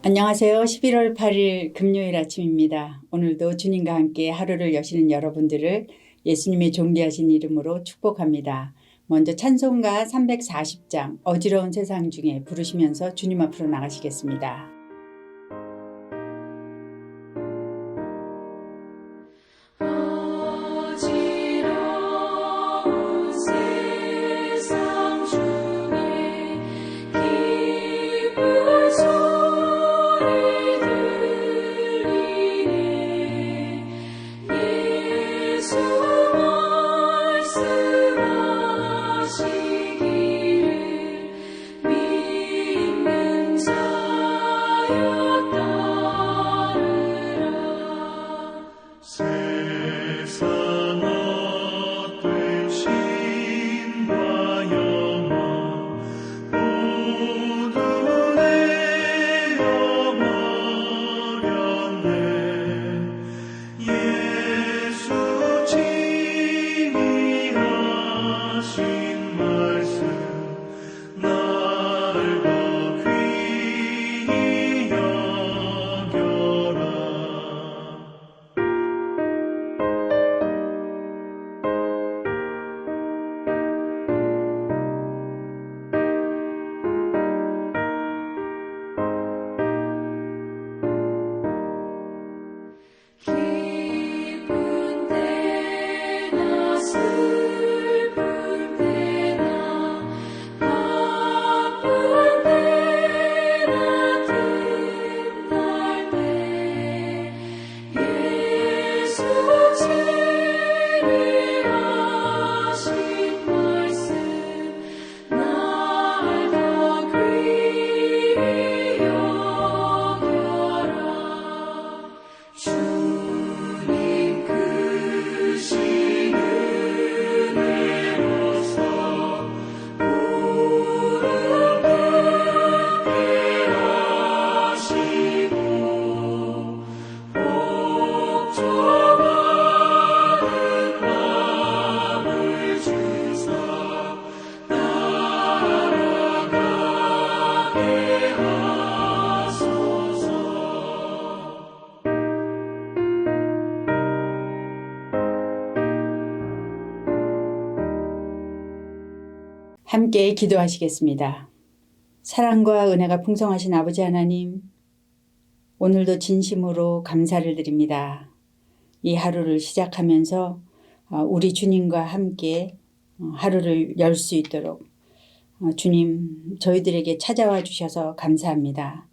안녕하세요. 11월 8일 금요일 아침입니다. 오늘도 주님과 함께 하루를 여시는 여러분들을 예수님의 존귀하신 이름으로 축복합니다. 먼저 찬송가 340장 어지러운 세상 중에 부르시면서 주님 앞으로 나가시겠습니다. 함께 기도하시겠습니다. 사랑과 은혜가 풍성하신 아버지 하나님, 오늘도 진심으로 감사를 드립니다. 이 하루를 시작하면서 우리 주님과 함께 하루를 열 수 있도록 주님 저희들에게 찾아와 주셔서 감사합니다.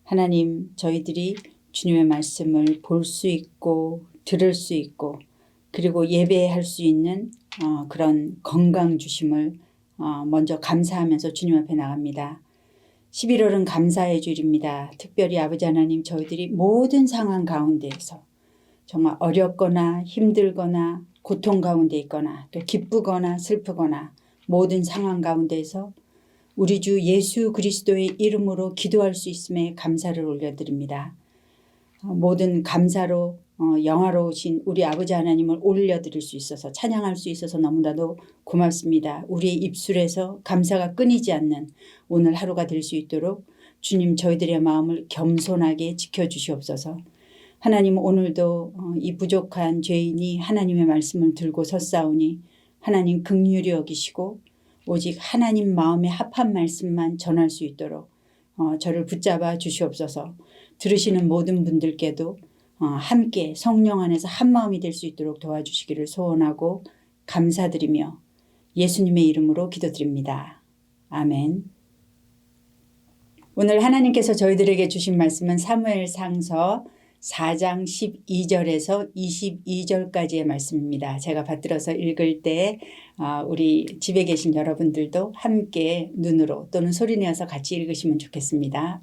하나님, 저희들이 주님의 말씀을 볼 수 있고 들을 수 있고 그리고 예배할 수 있는 그런 건강 주심을 먼저 감사하면서 주님 앞에 나갑니다. 11월은 감사의 주일입니다. 특별히 아버지 하나님, 저희들이 모든 상황 가운데에서 정말 어렵거나 힘들거나 고통 가운데 있거나 또 기쁘거나 슬프거나 모든 상황 가운데에서 우리 주 예수 그리스도의 이름으로 기도할 수 있음에 감사를 올려드립니다. 모든 감사로 영화로우신 우리 아버지 하나님을 올려드릴 수 있어서 찬양할 수 있어서 너무나도 고맙습니다. 우리의 입술에서 감사가 끊이지 않는 오늘 하루가 될 수 있도록 주님 저희들의 마음을 겸손하게 지켜주시옵소서. 하나님, 오늘도 이 부족한 죄인이 하나님의 말씀을 들고 섰사오니 하나님 긍휼히 여기시고 오직 하나님 마음에 합한 말씀만 전할 수 있도록 저를 붙잡아 주시옵소서. 들으시는 모든 분들께도 함께 성령 안에서 한 마음이 될 수 있도록 도와주시기를 소원하고 감사드리며 예수님의 이름으로 기도드립니다. 아멘. 오늘 하나님께서 저희들에게 주신 말씀은 사무엘상서 4장 12절에서 22절까지의 말씀입니다. 제가 받들어서 읽을 때 우리 집에 계신 여러분들도 함께 눈으로 또는 소리내어서 같이 읽으시면 좋겠습니다.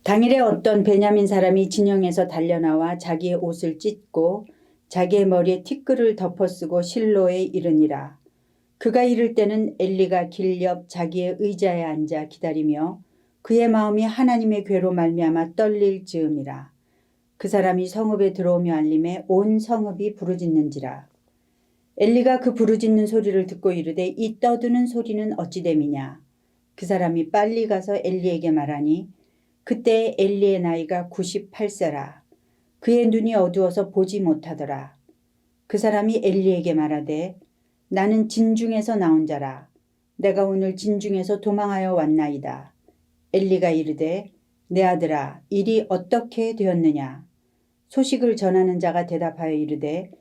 당일에 어떤 베냐민 사람이 진영에서 달려나와 자기의 옷을 찢고 자기의 머리에 티끌을 덮어쓰고 실로에 이르니라. 그가 이를 때는 엘리가 길 옆 자기의 의자에 앉아 기다리며 그의 마음이 하나님의 괴로 말미암아 떨릴 즈음이라. 그 사람이 성읍에 들어오며 알림에 온 성읍이 부르짖는지라. 엘리가 그 부르짖는 소리를 듣고 이르되 이 떠드는 소리는 어찌 됨이냐. 그 사람이 빨리 가서 엘리에게 말하니 그때 엘리의 나이가 98세라. 그의 눈이 어두워서 보지 못하더라. 그 사람이 엘리에게 말하되 나는 진중에서 나온 자라. 내가 오늘 진중에서 도망하여 왔나이다. 엘리가 이르되 내 아들아 일이 어떻게 되었느냐. 소식을 전하는 자가 대답하여 이르되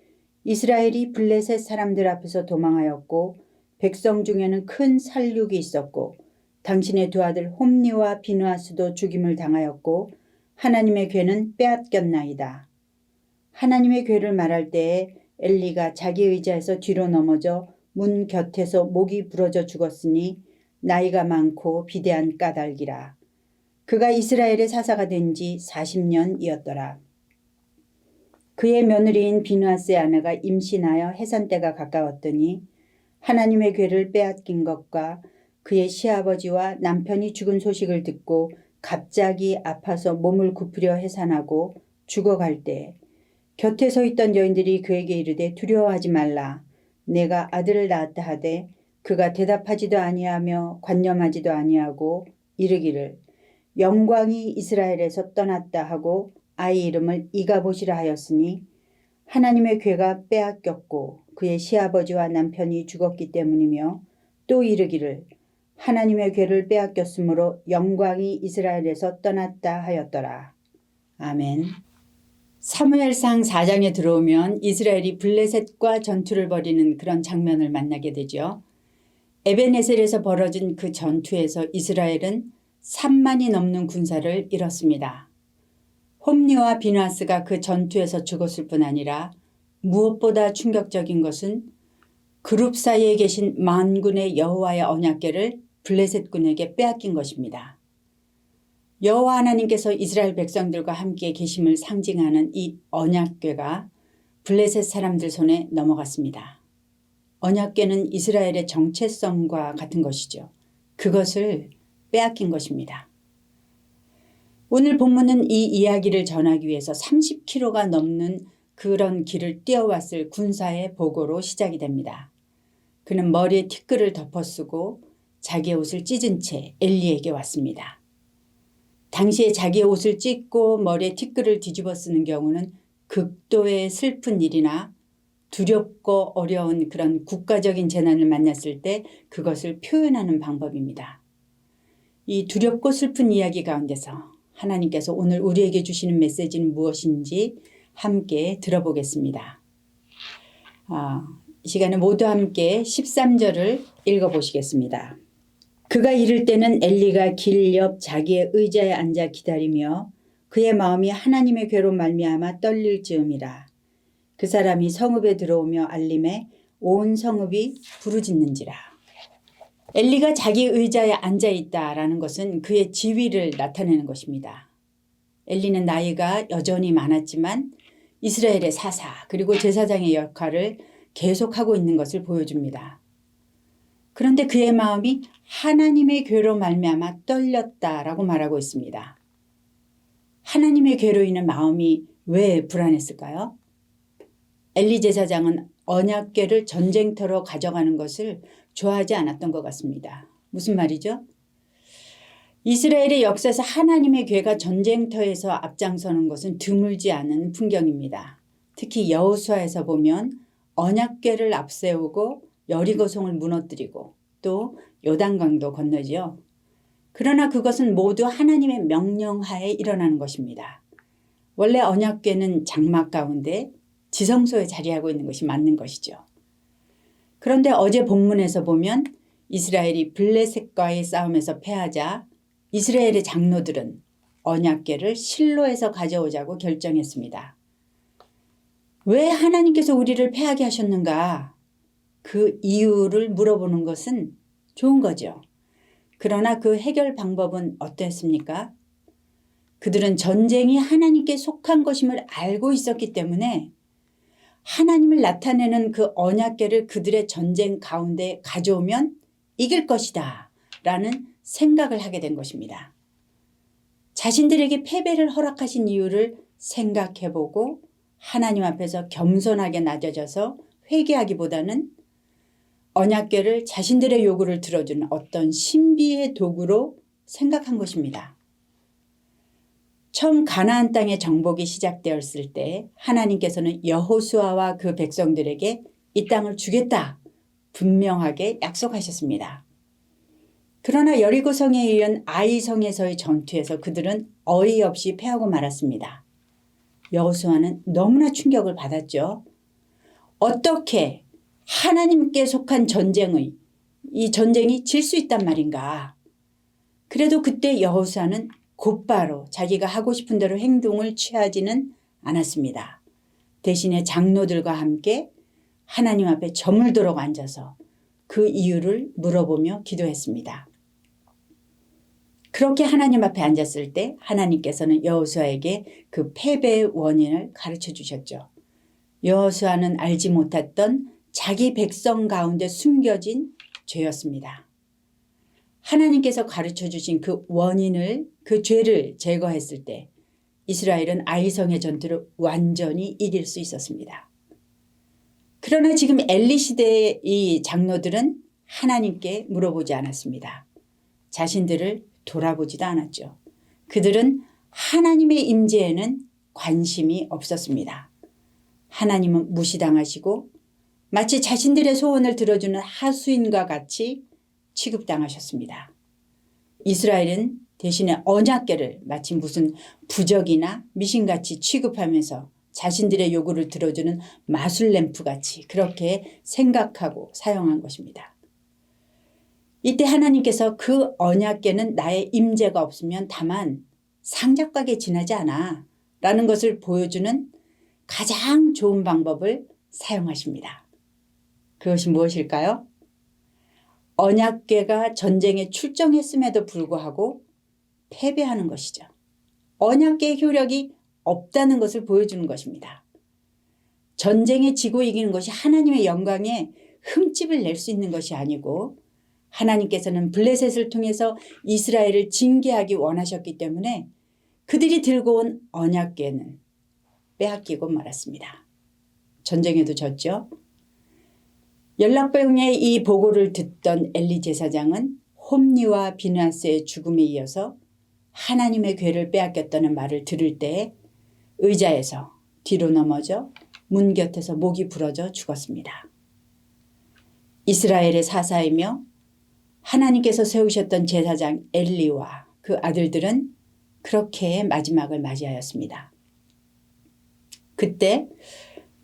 이스라엘이 블레셋 사람들 앞에서 도망하였고 백성 중에는 큰 살육이 있었고 당신의 두 아들 홈니와 비느하스도 죽임을 당하였고 하나님의 괴는 빼앗겼나이다. 하나님의 괴를 말할 때에 엘리가 자기 의자에서 뒤로 넘어져 문 곁에서 목이 부러져 죽었으니 나이가 많고 비대한 까닭이라. 그가 이스라엘의 사사가 된 지 40년이었더라. 그의 며느리인 비느하스의 아내가 임신하여 해산 때가 가까웠더니 하나님의 괴를 빼앗긴 것과 그의 시아버지와 남편이 죽은 소식을 듣고 갑자기 아파서 몸을 굽으려 해산하고 죽어갈 때 곁에 서 있던 여인들이 그에게 이르되 두려워하지 말라. 내가 아들을 낳았다 하되 그가 대답하지도 아니하며 관념하지도 아니하고 이르기를 영광이 이스라엘에서 떠났다 하고 아이 이름을 이가봇이라 하였으니 하나님의 괴가 빼앗겼고 그의 시아버지와 남편이 죽었기 때문이며 또 이르기를 하나님의 괴를 빼앗겼으므로 영광이 이스라엘에서 떠났다 하였더라. 아멘. 사무엘상 4장에 들어오면 이스라엘이 블레셋과 전투를 벌이는 그런 장면을 만나게 되죠. 에벤에셀에서 벌어진 그 전투에서 이스라엘은 3만이 넘는 군사를 잃었습니다. 홈니와 비느하스가 그 전투에서 죽었을 뿐 아니라 무엇보다 충격적인 것은 그룹 사이에 계신 만군의 여호와의 언약궤를 블레셋군에게 빼앗긴 것입니다. 여호와 하나님께서 이스라엘 백성들과 함께 계심을 상징하는 이 언약궤가 블레셋 사람들 손에 넘어갔습니다. 언약궤는 이스라엘의 정체성과 같은 것이죠. 그것을 빼앗긴 것입니다. 오늘 본문은 이 이야기를 전하기 위해서 30km가 넘는 그런 길을 뛰어왔을 군사의 보고로 시작이 됩니다. 그는 머리에 티끌을 덮어쓰고 자기의 옷을 찢은 채 엘리에게 왔습니다. 당시에 자기의 옷을 찢고 머리에 티끌을 뒤집어 쓰는 경우는 극도의 슬픈 일이나 두렵고 어려운 그런 국가적인 재난을 만났을 때 그것을 표현하는 방법입니다. 이 두렵고 슬픈 이야기 가운데서 하나님께서 오늘 우리에게 주시는 메시지는 무엇인지 함께 들어보겠습니다. 이 시간에 모두 함께 13절을 읽어보시겠습니다. 그가 이를 때는 엘리가 길 옆 자기의 의자에 앉아 기다리며 그의 마음이 하나님의 괴로 말미암아 떨릴 즈음이라. 그 사람이 성읍에 들어오며 알림에 온 성읍이 부르짖는지라. 엘리가 자기 의자에 앉아있다라는 것은 그의 지위를 나타내는 것입니다. 엘리는 나이가 여전히 많았지만 이스라엘의 사사 그리고 제사장의 역할을 계속하고 있는 것을 보여줍니다. 그런데 그의 마음이 하나님의 괴로 말미암아 떨렸다라고 말하고 있습니다. 하나님의 괴로 인한 마음이 왜 불안했을까요? 엘리 제사장은 언약궤를 전쟁터로 가져가는 것을 좋아하지 않았던 것 같습니다. 무슨 말이죠? 이스라엘의 역사에서 하나님의 궤가 전쟁터에서 앞장서는 것은 드물지 않은 풍경입니다. 특히 여호수아에서 보면 언약궤를 앞세우고 여리고성을 무너뜨리고 또 요단강도 건너지요. 그러나 그것은 모두 하나님의 명령하에 일어나는 것입니다. 원래 언약궤는 장막 가운데 지성소에 자리하고 있는 것이 맞는 것이죠. 그런데 어제 본문에서 보면 이스라엘이 블레셋과의 싸움에서 패하자 이스라엘의 장로들은 언약궤를 실로에서 가져오자고 결정했습니다. 왜 하나님께서 우리를 패하게 하셨는가? 그 이유를 물어보는 것은 좋은 거죠. 그러나 그 해결 방법은 어땠습니까? 그들은 전쟁이 하나님께 속한 것임을 알고 있었기 때문에 하나님을 나타내는 그 언약궤를 그들의 전쟁 가운데 가져오면 이길 것이다 라는 생각을 하게 된 것입니다. 자신들에게 패배를 허락하신 이유를 생각해보고 하나님 앞에서 겸손하게 낮아져서 회개하기보다는 언약궤를 자신들의 요구를 들어주는 어떤 신비의 도구로 생각한 것입니다. 처음 가나안 땅의 정복이 시작되었을 때 하나님께서는 여호수아와 그 백성들에게 이 땅을 주겠다 분명하게 약속하셨습니다. 그러나 여리고성에 이은 아이성에서의 전투에서 그들은 어이없이 패하고 말았습니다. 여호수아는 너무나 충격을 받았죠. 어떻게 하나님께 속한 이 전쟁이 질 수 있단 말인가. 그래도 그때 여호수아는 곧바로 자기가 하고 싶은 대로 행동을 취하지는 않았습니다. 대신에 장로들과 함께 하나님 앞에 저물도록 앉아서 그 이유를 물어보며 기도했습니다. 그렇게 하나님 앞에 앉았을 때 하나님께서는 여호수아에게 그 패배의 원인을 가르쳐 주셨죠. 여호수아는 알지 못했던 자기 백성 가운데 숨겨진 죄였습니다. 하나님께서 가르쳐 주신 그 원인을, 그 죄를 제거했을 때 이스라엘은 아이성의 전투를 완전히 이길 수 있었습니다. 그러나 지금 엘리 시대의 이 장로들은 하나님께 물어보지 않았습니다. 자신들을 돌아보지도 않았죠. 그들은 하나님의 임재에는 관심이 없었습니다. 하나님은 무시당하시고 마치 자신들의 소원을 들어주는 하수인과 같이 취급당하셨습니다. 이스라엘은 대신에 언약궤를 마치 무슨 부적이나 미신같이 취급하면서 자신들의 요구를 들어주는 마술램프같이 그렇게 생각하고 사용한 것입니다. 이때 하나님께서 그 언약궤는 나의 임재가 없으면 다만 상작각에 지나지 않아 라는 것을 보여주는 가장 좋은 방법을 사용하십니다. 그것이 무엇일까요? 언약궤가 전쟁에 출정했음에도 불구하고 패배하는 것이죠. 언약궤의 효력이 없다는 것을 보여주는 것입니다. 전쟁에 지고 이기는 것이 하나님의 영광에 흠집을 낼 수 있는 것이 아니고 하나님께서는 블레셋을 통해서 이스라엘을 징계하기 원하셨기 때문에 그들이 들고 온 언약궤는 빼앗기고 말았습니다. 전쟁에도 졌죠. 연락병의 이 보고를 듣던 엘리 제사장은 홈니와 비느하스의 죽음에 이어서 하나님의 궤를 빼앗겼다는 말을 들을 때 의자에서 뒤로 넘어져 문 곁에서 목이 부러져 죽었습니다. 이스라엘의 사사이며 하나님께서 세우셨던 제사장 엘리와 그 아들들은 그렇게 마지막을 맞이하였습니다. 그때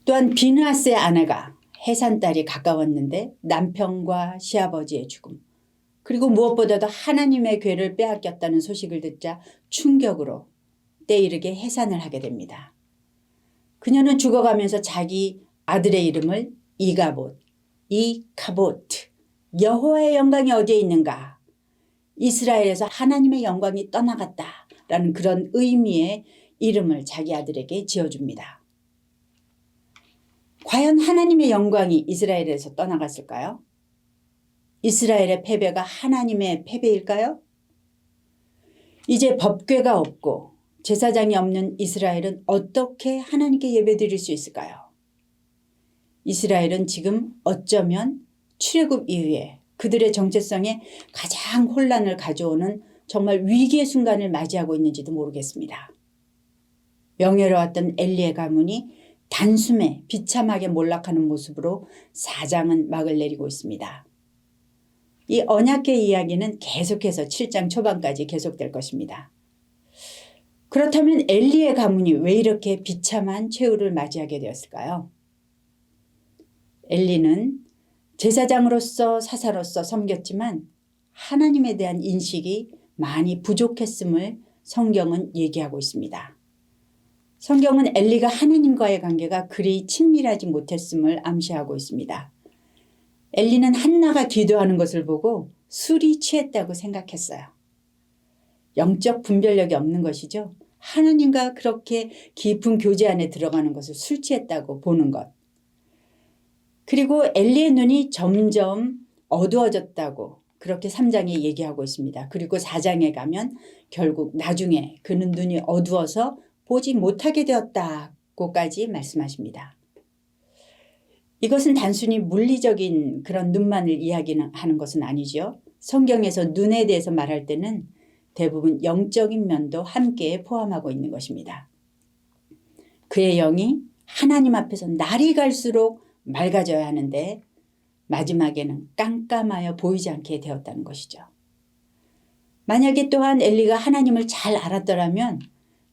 또한 비느하스의 아내가 해산달이 가까웠는데 남편과 시아버지의 죽음 그리고 무엇보다도 하나님의 궤를 빼앗겼다는 소식을 듣자 충격으로 때이르게 해산을 하게 됩니다. 그녀는 죽어가면서 자기 아들의 이름을 이가봇, 여호와의 영광이 어디에 있는가? 이스라엘에서 하나님의 영광이 떠나갔다라는 그런 의미의 이름을 자기 아들에게 지어줍니다. 과연 하나님의 영광이 이스라엘에서 떠나갔을까요? 이스라엘의 패배가 하나님의 패배일까요? 이제 법궤가 없고 제사장이 없는 이스라엘은 어떻게 하나님께 예배드릴 수 있을까요? 이스라엘은 지금 어쩌면 출애굽 이후에 그들의 정체성에 가장 혼란을 가져오는 정말 위기의 순간을 맞이하고 있는지도 모르겠습니다. 명예로웠던 엘리의 가문이 단숨에 비참하게 몰락하는 모습으로 사장은 막을 내리고 있습니다. 이 언약궤 이야기는 계속해서 7장 초반까지 계속될 것입니다. 그렇다면 엘리의 가문이 왜 이렇게 비참한 최후를 맞이하게 되었을까요? 엘리는 제사장으로서 사사로서 섬겼지만 하나님에 대한 인식이 많이 부족했음을 성경은 얘기하고 있습니다. 성경은 엘리가 하나님과의 관계가 그리 친밀하지 못했음을 암시하고 있습니다. 엘리는 한나가 기도하는 것을 보고 술이 취했다고 생각했어요. 영적 분별력이 없는 것이죠. 하나님과 그렇게 깊은 교제 안에 들어가는 것을 술 취했다고 보는 것. 그리고 엘리의 눈이 점점 어두워졌다고 그렇게 3장에 얘기하고 있습니다. 그리고 4장에 가면 결국 나중에 그는 눈이 어두워서 보지 못하게 되었다고까지 말씀하십니다. 이것은 단순히 물리적인 그런 눈만을 이야기하는 것은 아니죠. 성경에서 눈에 대해서 말할 때는 대부분 영적인 면도 함께 포함하고 있는 것입니다. 그의 영이 하나님 앞에서 날이 갈수록 맑아져야 하는데 마지막에는 깜깜하여 보이지 않게 되었다는 것이죠. 만약에 또한 엘리가 하나님을 잘 알았더라면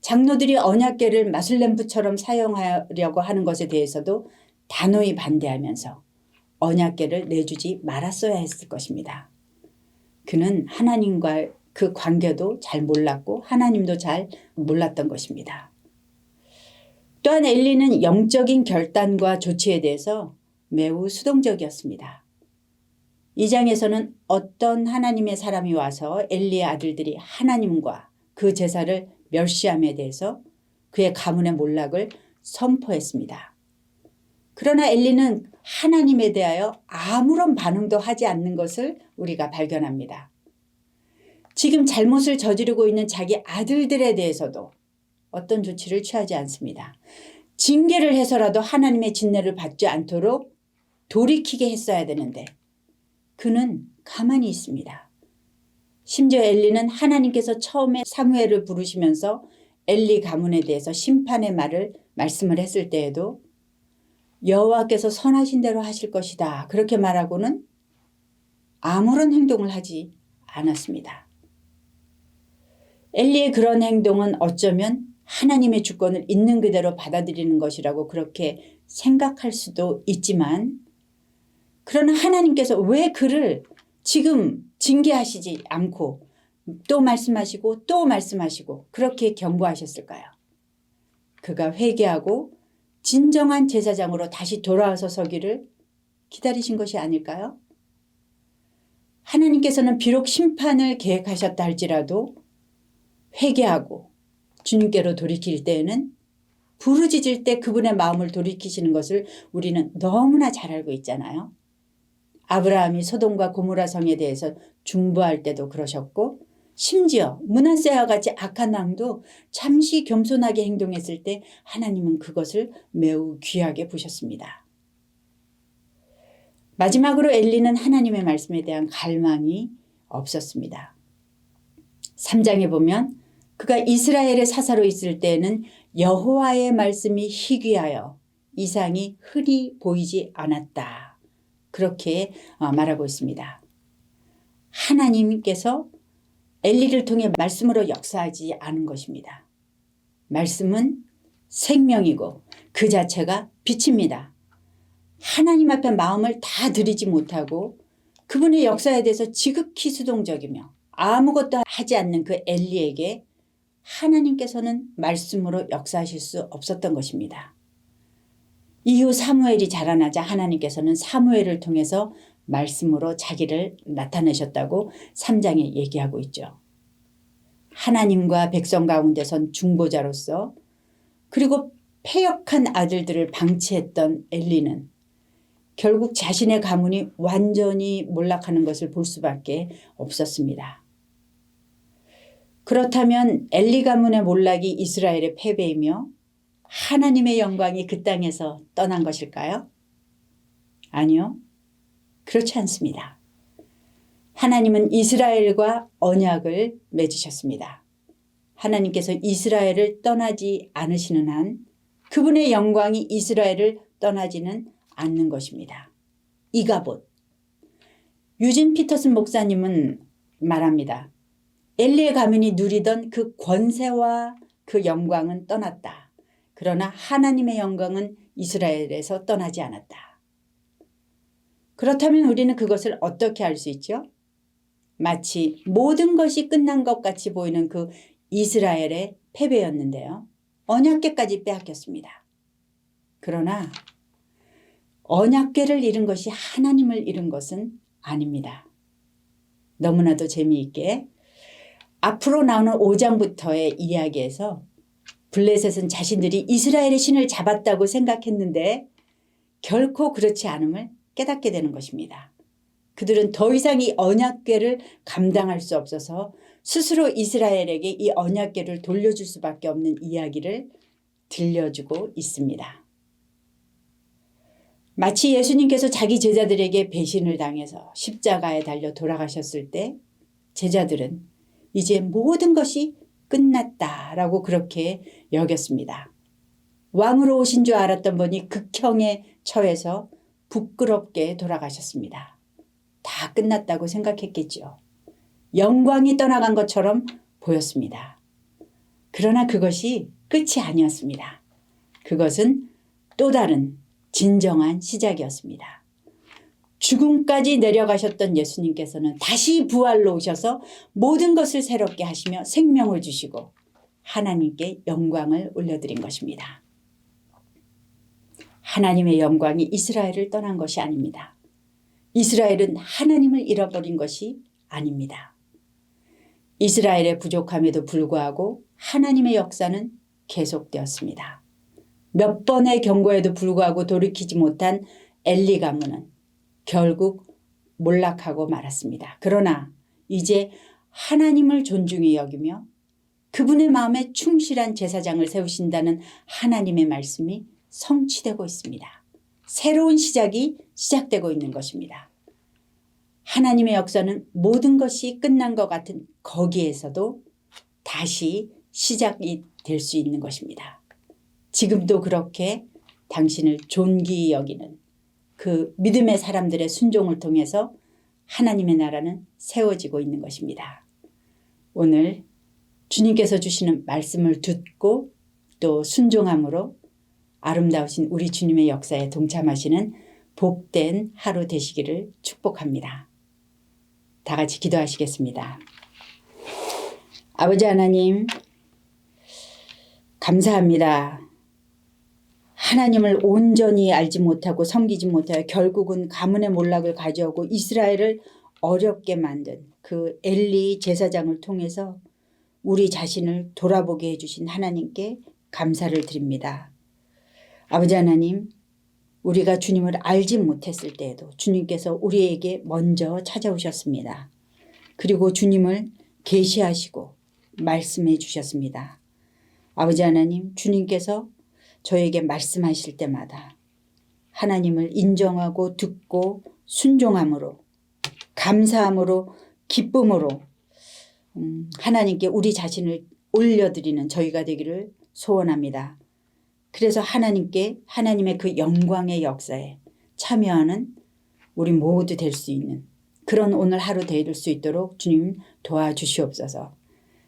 장로들이 언약궤를 마술램프처럼 사용하려고 하는 것에 대해서도 단호히 반대하면서 언약궤를 내주지 말았어야 했을 것입니다. 그는 하나님과 그 관계도 잘 몰랐고 하나님도 잘 몰랐던 것입니다. 또한 엘리는 영적인 결단과 조치에 대해서 매우 수동적이었습니다. 2장에서는 어떤 하나님의 사람이 와서 엘리의 아들들이 하나님과 그 제사를 멸시함에 대해서 그의 가문의 몰락을 선포했습니다. 그러나 엘리는 하나님에 대하여 아무런 반응도 하지 않는 것을 우리가 발견합니다. 지금 잘못을 저지르고 있는 자기 아들들에 대해서도 어떤 조치를 취하지 않습니다. 징계를 해서라도 하나님의 진노를 받지 않도록 돌이키게 했어야 되는데 그는 가만히 있습니다. 심지어 엘리는 하나님께서 처음에 사무엘을 부르시면서 엘리 가문에 대해서 심판의 말씀을 했을 때에도 여호와께서 선하신 대로 하실 것이다 그렇게 말하고는 아무런 행동을 하지 않았습니다. 엘리의 그런 행동은 어쩌면 하나님의 주권을 있는 그대로 받아들이는 것이라고 그렇게 생각할 수도 있지만 그러나 하나님께서 왜 그를 지금 징계하시지 않고 또 말씀하시고 또 말씀하시고 그렇게 경고하셨을까요? 그가 회개하고 진정한 제사장으로 다시 돌아와서 서기를 기다리신 것이 아닐까요? 하나님께서는 비록 심판을 계획하셨다 할지라도 회개하고 주님께로 돌이킬 때에는 부르짖을 때 그분의 마음을 돌이키시는 것을 우리는 너무나 잘 알고 있잖아요. 아브라함이 소돔과 고모라 성에 대해서 중보할 때도 그러셨고 심지어 므낫세와 같이 악한 왕도 잠시 겸손하게 행동했을 때 하나님은 그것을 매우 귀하게 보셨습니다. 마지막으로 엘리는 하나님의 말씀에 대한 갈망이 없었습니다. 3장에 보면 그가 이스라엘의 사사로 있을 때에는 여호와의 말씀이 희귀하여 이상이 흔히 보이지 않았다. 그렇게 말하고 있습니다. 하나님께서 엘리를 통해 말씀으로 역사하지 않은 것입니다. 말씀은 생명이고 그 자체가 빛입니다. 하나님 앞에 마음을 다 들이지 못하고 그분의 역사에 대해서 지극히 수동적이며 아무것도 하지 않는 그 엘리에게 하나님께서는 말씀으로 역사하실 수 없었던 것입니다. 이후 사무엘이 자라나자 하나님께서는 사무엘을 통해서 말씀으로 자기를 나타내셨다고 3장에 얘기하고 있죠. 하나님과 백성 가운데선 중보자로서 그리고 패역한 아들들을 방치했던 엘리는 결국 자신의 가문이 완전히 몰락하는 것을 볼 수밖에 없었습니다. 그렇다면 엘리 가문의 몰락이 이스라엘의 패배이며 하나님의 영광이 그 땅에서 떠난 것일까요? 아니요. 그렇지 않습니다. 하나님은 이스라엘과 언약을 맺으셨습니다. 하나님께서 이스라엘을 떠나지 않으시는 한 그분의 영광이 이스라엘을 떠나지는 않는 것입니다. 이가봇. 유진 피터슨 목사님은 말합니다. 엘리의 가문이 누리던 그 권세와 그 영광은 떠났다. 그러나 하나님의 영광은 이스라엘에서 떠나지 않았다. 그렇다면 우리는 그것을 어떻게 알 수 있죠? 마치 모든 것이 끝난 것 같이 보이는 그 이스라엘의 패배였는데요. 언약궤까지 빼앗겼습니다. 그러나 언약궤를 잃은 것이 하나님을 잃은 것은 아닙니다. 너무나도 재미있게 앞으로 나오는 5장부터의 이야기에서 블레셋은 자신들이 이스라엘의 신을 잡았다고 생각했는데 결코 그렇지 않음을 깨닫게 되는 것입니다. 그들은 더 이상 이 언약궤를 감당할 수 없어서 스스로 이스라엘에게 이 언약궤를 돌려줄 수밖에 없는 이야기를 들려주고 있습니다. 마치 예수님께서 자기 제자들에게 배신을 당해서 십자가에 달려 돌아가셨을 때 제자들은 이제 모든 것이 끝났다라고 그렇게 여겼습니다. 왕으로 오신 줄 알았던 분이 극형에 처해서 부끄럽게 돌아가셨습니다. 다 끝났다고 생각했겠죠. 영광이 떠나간 것처럼 보였습니다. 그러나 그것이 끝이 아니었습니다. 그것은 또 다른 진정한 시작이었습니다. 죽음까지 내려가셨던 예수님께서는 다시 부활로 오셔서 모든 것을 새롭게 하시며 생명을 주시고 하나님께 영광을 올려드린 것입니다. 하나님의 영광이 이스라엘을 떠난 것이 아닙니다. 이스라엘은 하나님을 잃어버린 것이 아닙니다. 이스라엘의 부족함에도 불구하고 하나님의 역사는 계속되었습니다. 몇 번의 경고에도 불구하고 돌이키지 못한 엘리 가문은 결국 몰락하고 말았습니다. 그러나 이제 하나님을 존중히 여기며 그분의 마음에 충실한 제사장을 세우신다는 하나님의 말씀이 성취되고 있습니다. 새로운 시작이 시작되고 있는 것입니다. 하나님의 역사는 모든 것이 끝난 것 같은 거기에서도 다시 시작이 될 수 있는 것입니다. 지금도 그렇게 당신을 존귀히 여기는 그 믿음의 사람들의 순종을 통해서 하나님의 나라는 세워지고 있는 것입니다. 오늘 주님께서 주시는 말씀을 듣고 또 순종함으로 아름다우신 우리 주님의 역사에 동참하시는 복된 하루 되시기를 축복합니다. 다 같이 기도하시겠습니다. 아버지 하나님, 감사합니다. 하나님을 온전히 알지 못하고 섬기지 못하여 결국은 가문의 몰락을 가져오고 이스라엘을 어렵게 만든 그 엘리 제사장을 통해서 우리 자신을 돌아보게 해주신 하나님께 감사를 드립니다. 아버지 하나님, 우리가 주님을 알지 못했을 때에도 주님께서 우리에게 먼저 찾아오셨습니다. 그리고 주님을 계시하시고 말씀해 주셨습니다. 아버지 하나님, 주님께서 저에게 말씀하실 때마다 하나님을 인정하고 듣고 순종함으로 감사함으로 기쁨으로 하나님께 우리 자신을 올려드리는 저희가 되기를 소원합니다. 그래서 하나님께 하나님의 그 영광의 역사에 참여하는 우리 모두 될 수 있는 그런 오늘 하루 될 수 있도록 주님 도와주시옵소서.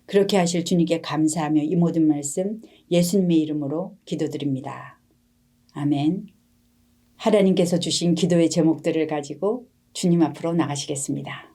그렇게 하실 주님께 감사하며 이 모든 말씀 예수님의 이름으로 기도드립니다. 아멘. 하나님께서 주신 기도의 제목들을 가지고 주님 앞으로 나가시겠습니다.